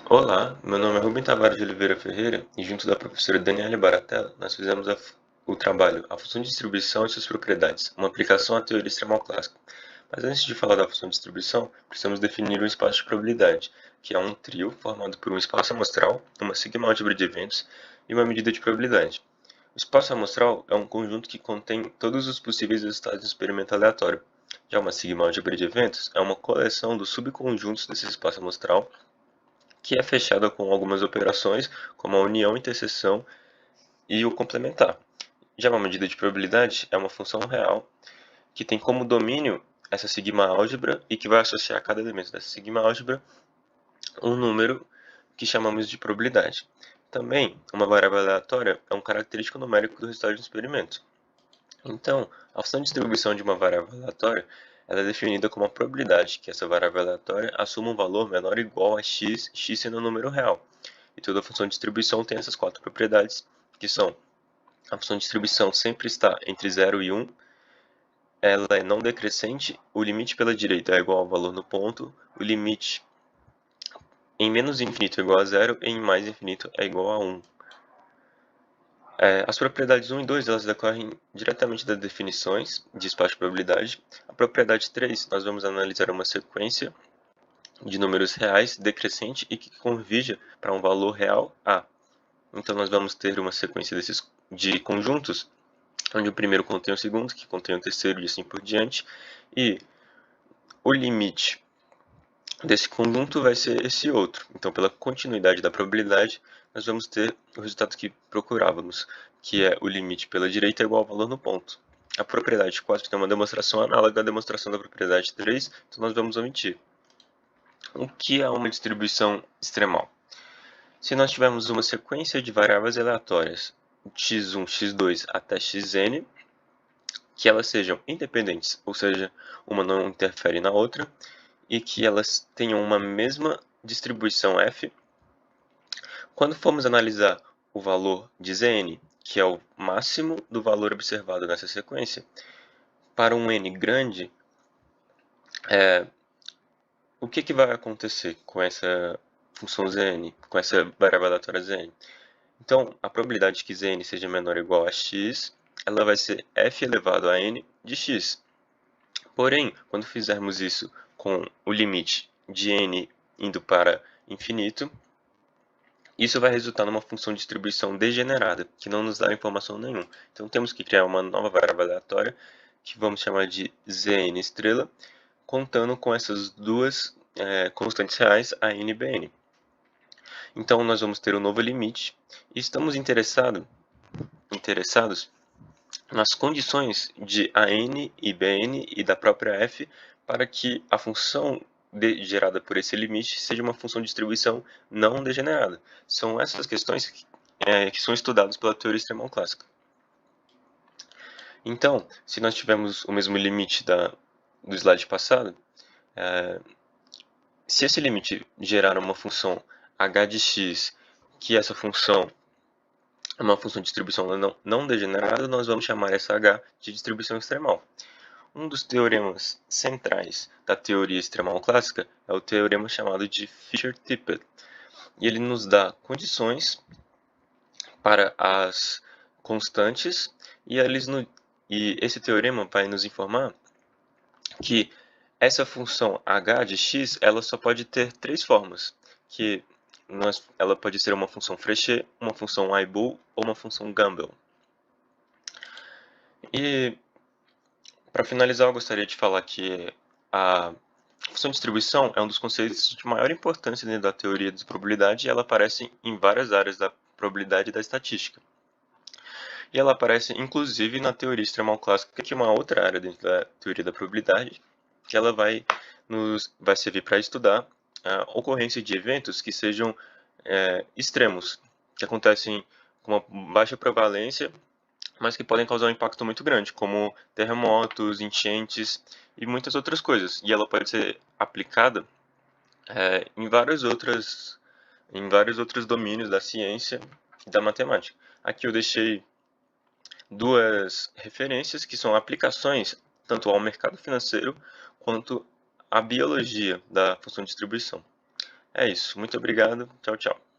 Olá, meu nome é Rubem Tavares de Oliveira Ferreira e junto da professora Daniela Baratella, nós fizemos o trabalho A Função de Distribuição e Suas Propriedades, uma aplicação à teoria extremal clássica. Mas antes de falar da função de distribuição, precisamos definir um espaço de probabilidade, que é um trio formado por um espaço amostral, uma sigma-álgebra de eventos e uma medida de probabilidade. O espaço amostral é um conjunto que contém todos os possíveis resultados do experimento aleatório. Já uma sigma-álgebra de eventos é uma coleção dos subconjuntos desse espaço amostral que é fechada com algumas operações, como a união, interseção e o complementar. Já uma medida de probabilidade é uma função real que tem como domínio essa sigma-álgebra e que vai associar a cada elemento dessa sigma-álgebra um número que chamamos de probabilidade. Também, uma variável aleatória é um característico numérico do resultado de um experimento. Então, a função de distribuição de uma variável aleatória ela é definida como a probabilidade que essa variável aleatória assuma um valor menor ou igual a x, x sendo um número real. E toda função de distribuição tem essas quatro propriedades, que são: a função de distribuição sempre está entre 0 e 1, ela é não decrescente, o limite pela direita é igual ao valor no ponto, o limite em menos infinito é igual a 0 e em mais infinito é igual a 1. As propriedades 1 e 2 elas decorrem diretamente das definições de espaço de probabilidade. A propriedade 3, nós vamos analisar uma sequência de números reais decrescente e que converja para um valor real A. Então, nós vamos ter uma sequência de conjuntos, onde o primeiro contém o segundo, que contém o terceiro e assim por diante. E o limite desse conjunto vai ser esse outro. Então, pela continuidade da probabilidade, nós vamos ter o resultado que procurávamos, que é o limite pela direita é igual ao valor no ponto. A propriedade 4 tem uma demonstração análoga à demonstração da propriedade 3, então nós vamos omitir. O que é uma distribuição extremal? Se nós tivermos uma sequência de variáveis aleatórias x1, x2 até xn, que elas sejam independentes, ou seja, uma não interfere na outra, e que elas tenham uma mesma distribuição f, quando formos analisar o valor de Zn, que é o máximo do valor observado nessa sequência, para um n grande, o que vai acontecer com essa função Zn, com essa variável aleatória Zn? Então, a probabilidade de que Zn seja menor ou igual a x, ela vai ser f elevado a n de x. Porém, quando fizermos isso com o limite de n indo para infinito, isso vai resultar numa função de distribuição degenerada, que não nos dá informação nenhuma. Então temos que criar uma nova variável aleatória, que vamos chamar de Zn estrela, contando com essas duas constantes reais, a n e bn. Então nós vamos ter um novo limite, e estamos interessados nas condições de AN e BN e da própria f para que a função gerada por esse limite seja uma função de distribuição não degenerada. São essas questões que são estudadas pela teoria extremal clássica. Então, se nós tivermos o mesmo limite do slide passado, se esse limite gerar uma função h de x, que essa função é uma função de distribuição não degenerada, nós vamos chamar essa h de distribuição extremal. Um dos teoremas centrais da teoria extremal clássica é o teorema chamado de Fischer-Tippett, e ele nos dá condições para as constantes, e esse teorema vai nos informar que essa função h de x ela só pode ter três formas, que ela pode ser uma função Frechet, uma função Weibull ou uma função Gumbel. E para finalizar, eu gostaria de falar que a função de distribuição é um dos conceitos de maior importância dentro da teoria de probabilidade e ela aparece em várias áreas da probabilidade e da estatística. E ela aparece inclusive na teoria extremal clássica, que é uma outra área dentro da teoria da probabilidade, que ela vai servir para estudar a ocorrência de eventos que sejam extremos, que acontecem com uma baixa prevalência, mas que podem causar um impacto muito grande, como terremotos, enchentes e muitas outras coisas. E ela pode ser aplicada em vários outros domínios da ciência e da matemática. Aqui eu deixei duas referências que são aplicações tanto ao mercado financeiro quanto à biologia da função de distribuição. É isso. Muito obrigado. Tchau, tchau.